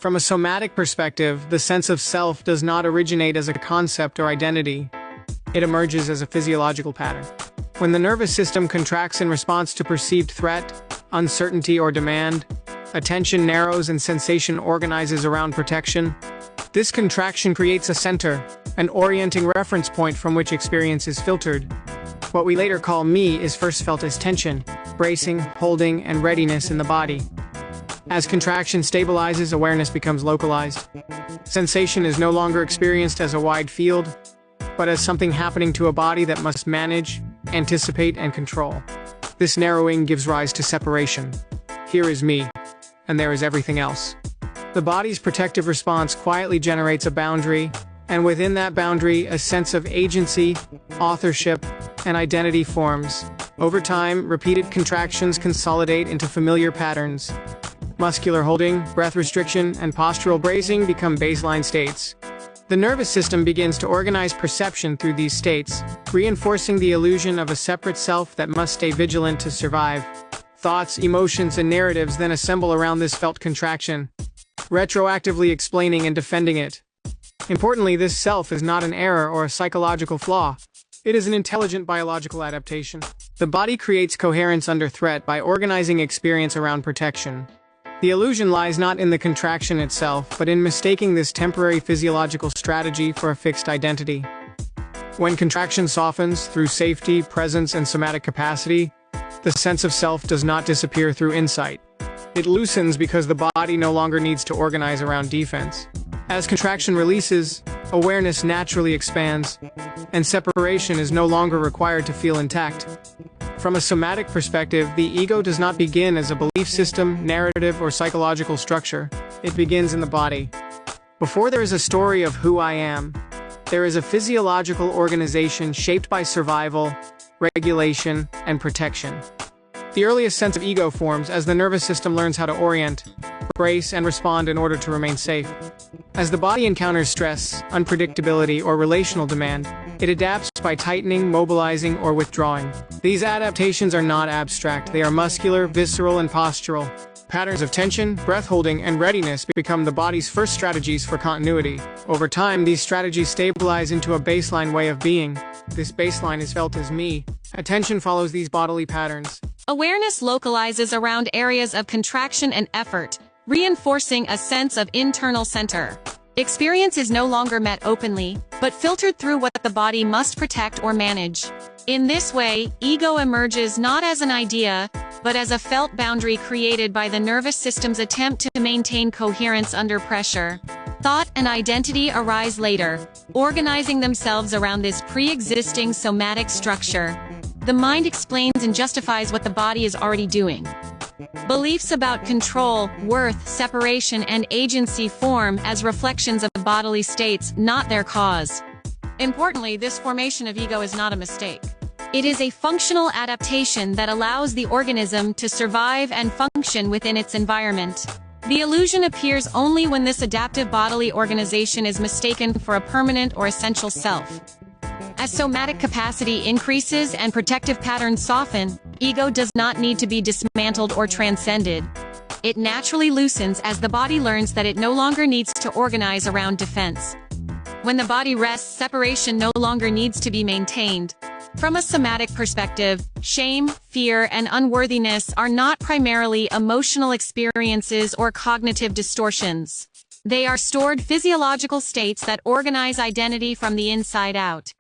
From a somatic perspective, the sense of self does not originate as a concept or identity. It emerges as a physiological pattern. When the nervous system contracts in response to perceived threat, uncertainty, or demand, attention narrows and sensation organizes around protection. This contraction creates a center, an orienting reference point from which experience is filtered. What we later call me is first felt as tension, bracing, holding, and readiness in the body. As contraction stabilizes, awareness becomes localized. Sensation is no longer experienced as a wide field, but as something happening to a body that must manage, anticipate, and control. This narrowing gives rise to separation. Here is me, and there is everything else. The body's protective response quietly generates a boundary, and within that boundary, a sense of agency, authorship, and identity forms. Over time, repeated contractions consolidate into familiar patterns. Muscular holding, breath restriction, and postural bracing become baseline states. The nervous system begins to organize perception through these states, reinforcing the illusion of a separate self that must stay vigilant to survive. Thoughts, emotions, and narratives then assemble around this felt contraction, retroactively explaining and defending it. Importantly, this self is not an error or a psychological flaw. It is an intelligent biological adaptation. The body creates coherence under threat by organizing experience around protection. The illusion lies not in the contraction itself, but in mistaking this temporary physiological strategy for a fixed identity. When contraction softens through safety, presence, and somatic capacity, the sense of self does not disappear through insight. It loosens because the body no longer needs to organize around defense. As contraction releases, awareness naturally expands, and separation is no longer required to feel intact. From a somatic perspective, the ego does not begin as a belief system, narrative, or psychological structure. It begins in the body. Before there is a story of who I am, there is a physiological organization shaped by survival, regulation, and protection. The earliest sense of ego forms as the nervous system learns how to orient, brace, and respond in order to remain safe. As the body encounters stress, unpredictability, or relational demand, it adapts by tightening, mobilizing, or withdrawing. These adaptations are not abstract. They are muscular, visceral, and postural. Patterns of tension, breath holding, and readiness become the body's first strategies for continuity. Over time, these strategies stabilize into a baseline way of being. This baseline is felt as me. Attention follows these bodily patterns. Awareness localizes around areas of contraction and effort, reinforcing a sense of internal center. Experience is no longer met openly, but filtered through what the body must protect or manage. In this way, ego emerges not as an idea, but as a felt boundary created by the nervous system's attempt to maintain coherence under pressure. Thought and identity arise later, organizing themselves around this pre-existing somatic structure. The mind explains and justifies what the body is already doing. Beliefs about control, worth, separation, and agency form as reflections of bodily states, not their cause. Importantly, this formation of ego is not a mistake. It is a functional adaptation that allows the organism to survive and function within its environment. The illusion appears only when this adaptive bodily organization is mistaken for a permanent or essential self. As somatic capacity increases and protective patterns soften, ego does not need to be dismantled or transcended. It naturally loosens as the body learns that it no longer needs to organize around defense. When the body rests, separation no longer needs to be maintained. From a somatic perspective, shame, fear, and unworthiness are not primarily emotional experiences or cognitive distortions. They are stored physiological states that organize identity from the inside out.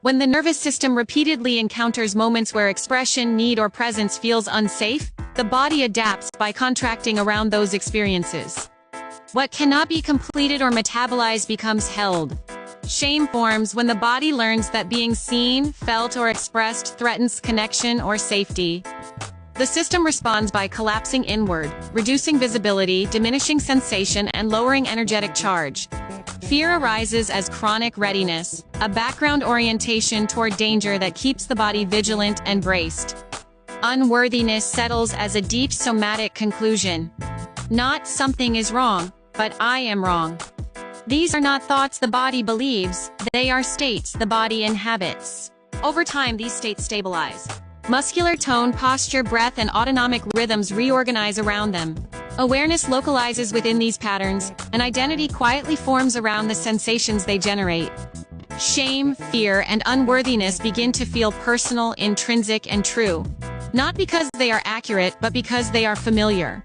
When the nervous system repeatedly encounters moments where expression, need, or presence feels unsafe, the body adapts by contracting around those experiences. What cannot be completed or metabolized becomes held. Shame forms when the body learns that being seen, felt, or expressed threatens connection or safety. The system responds by collapsing inward, reducing visibility, diminishing sensation, and lowering energetic charge. Fear arises as chronic readiness, a background orientation toward danger that keeps the body vigilant and braced. Unworthiness settles as a deep somatic conclusion. Not something is wrong, but I am wrong. These are not thoughts the body believes, they are states the body inhabits. Over time, these states stabilize. Muscular tone, posture, breath, and autonomic rhythms reorganize around them. Awareness localizes within these patterns, and identity quietly forms around the sensations they generate. Shame, fear, and unworthiness begin to feel personal, intrinsic, and true. Not because they are accurate, but because they are familiar.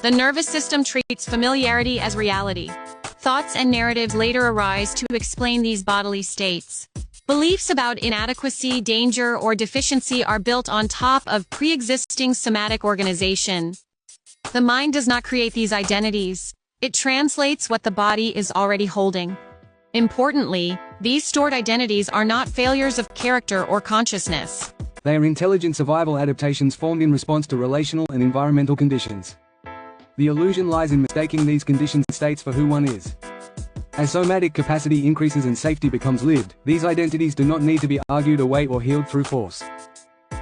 The nervous system treats familiarity as reality. Thoughts and narratives later arise to explain these bodily states. Beliefs about inadequacy, danger, or deficiency are built on top of pre-existing somatic organization. The mind does not create these identities. It translates what the body is already holding. Importantly, these stored identities are not failures of character or consciousness. They are intelligent survival adaptations formed in response to relational and environmental conditions. The illusion lies in mistaking these conditioned states for who one is. As somatic capacity increases and safety becomes lived, these identities do not need to be argued away or healed through force.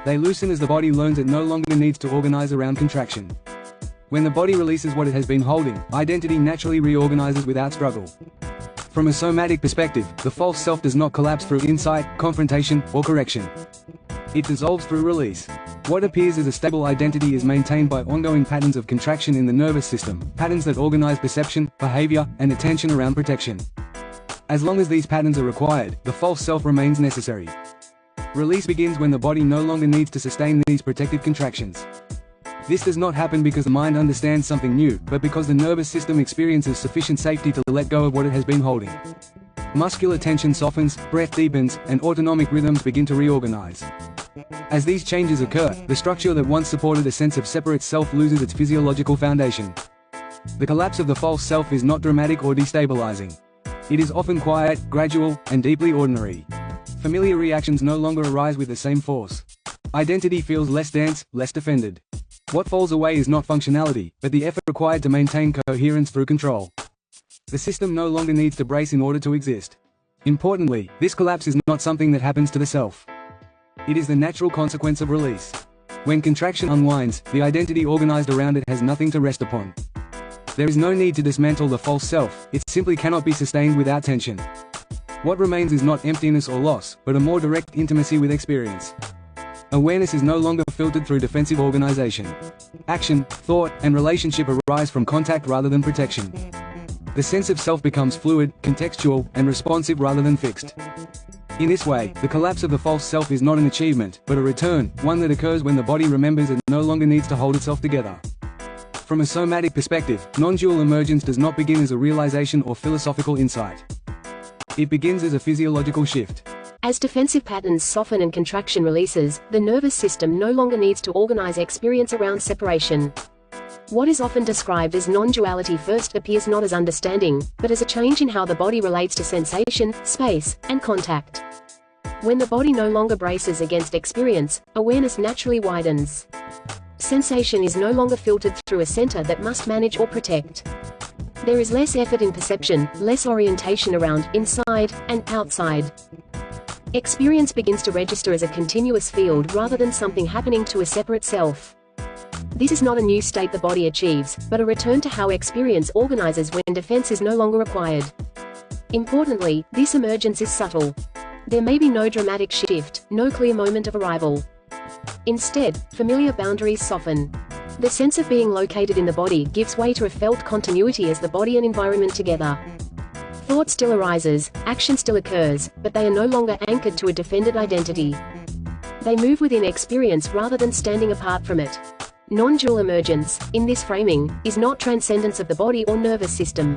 They loosen as the body learns it no longer needs to organize around contraction. When the body releases what it has been holding, identity naturally reorganizes without struggle. From a somatic perspective, the false self does not collapse through insight, confrontation, or correction. It dissolves through release. What appears as a stable identity is maintained by ongoing patterns of contraction in the nervous system, patterns that organize perception, behavior, and attention around protection. As long as these patterns are required, the false self remains necessary. Release begins when the body no longer needs to sustain these protective contractions. This does not happen because the mind understands something new, but because the nervous system experiences sufficient safety to let go of what it has been holding. Muscular tension softens, breath deepens, and autonomic rhythms begin to reorganize. As these changes occur, the structure that once supported a sense of separate self loses its physiological foundation. The collapse of the false self is not dramatic or destabilizing. It is often quiet, gradual, and deeply ordinary. Familiar reactions no longer arise with the same force. Identity feels less dense, less defended. What falls away is not functionality, but the effort required to maintain coherence through control. The system no longer needs to brace in order to exist. Importantly, this collapse is not something that happens to the self. It is the natural consequence of release. When contraction unwinds, the identity organized around it has nothing to rest upon. There is no need to dismantle the false self, it simply cannot be sustained without tension. What remains is not emptiness or loss, but a more direct intimacy with experience. Awareness is no longer filtered through defensive organization. Action, thought, and relationship arise from contact rather than protection. The sense of self becomes fluid, contextual, and responsive rather than fixed. In this way, the collapse of the false self is not an achievement, but a return, one that occurs when the body remembers it no longer needs to hold itself together. From a somatic perspective, non-dual emergence does not begin as a realization or philosophical insight. It begins as a physiological shift. As defensive patterns soften and contraction releases, the nervous system no longer needs to organize experience around separation. What is often described as non-duality first appears not as understanding, but as a change in how the body relates to sensation, space, and contact. When the body no longer braces against experience, awareness naturally widens. Sensation is no longer filtered through a center that must manage or protect. There is less effort in perception, less orientation around inside and outside. Experience begins to register as a continuous field rather than something happening to a separate self. This is not a new state the body achieves, but a return to how experience organizes when defense is no longer required. Importantly, this emergence is subtle. There may be no dramatic shift, no clear moment of arrival. Instead, familiar boundaries soften. The sense of being located in the body gives way to a felt continuity as the body and environment together. Thought still arises, action still occurs, but they are no longer anchored to a defended identity. They move within experience rather than standing apart from it. Non-dual emergence, in this framing, is not transcendence of the body or nervous system.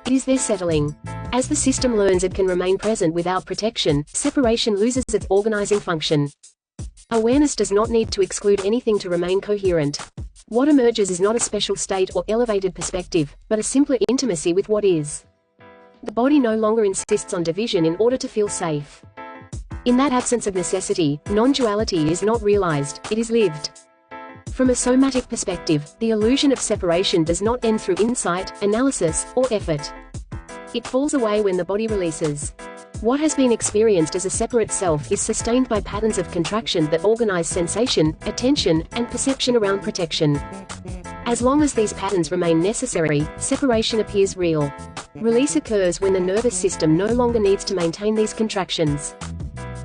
It is their settling. As the system learns it can remain present without protection, separation loses its organizing function. Awareness does not need to exclude anything to remain coherent. What emerges is not a special state or elevated perspective, but a simpler intimacy with what is. The body no longer insists on division in order to feel safe. In that absence of necessity, non-duality is not realized, it is lived. From a somatic perspective, the illusion of separation does not end through insight, analysis, or effort. It falls away when the body releases. What has been experienced as a separate self is sustained by patterns of contraction that organize sensation, attention, and perception around protection. As long as these patterns remain necessary, separation appears real. Release occurs when the nervous system no longer needs to maintain these contractions.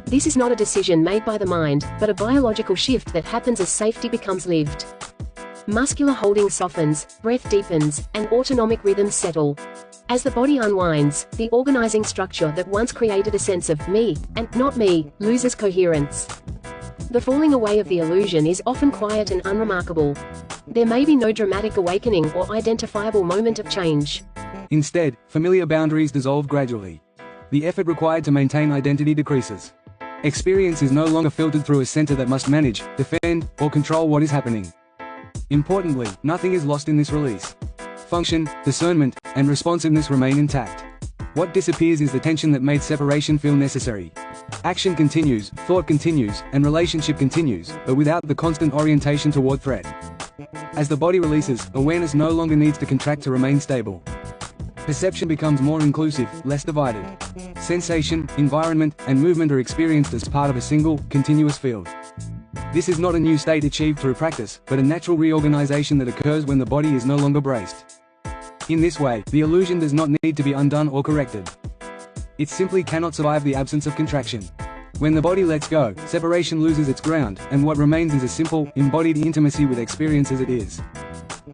This is not a decision made by the mind, but a biological shift that happens as safety becomes lived. Muscular holding softens, breath deepens, and autonomic rhythms settle. As the body unwinds, the organizing structure that once created a sense of me, and not me, loses coherence. The falling away of the illusion is often quiet and unremarkable. There may be no dramatic awakening or identifiable moment of change. Instead, familiar boundaries dissolve gradually. The effort required to maintain identity decreases. Experience is no longer filtered through a center that must manage, defend, or control what is happening. Importantly, nothing is lost in this release. Function, discernment, and responsiveness remain intact. What disappears is the tension that made separation feel necessary. Action continues, thought continues, and relationship continues, but without the constant orientation toward threat. As the body releases, awareness no longer needs to contract to remain stable. Perception becomes more inclusive, less divided. Sensation, environment, and movement are experienced as part of a single, continuous field. This is not a new state achieved through practice, but a natural reorganization that occurs when the body is no longer braced. In this way, the illusion does not need to be undone or corrected. It simply cannot survive the absence of contraction. When the body lets go, separation loses its ground, and what remains is a simple, embodied intimacy with experience as it is.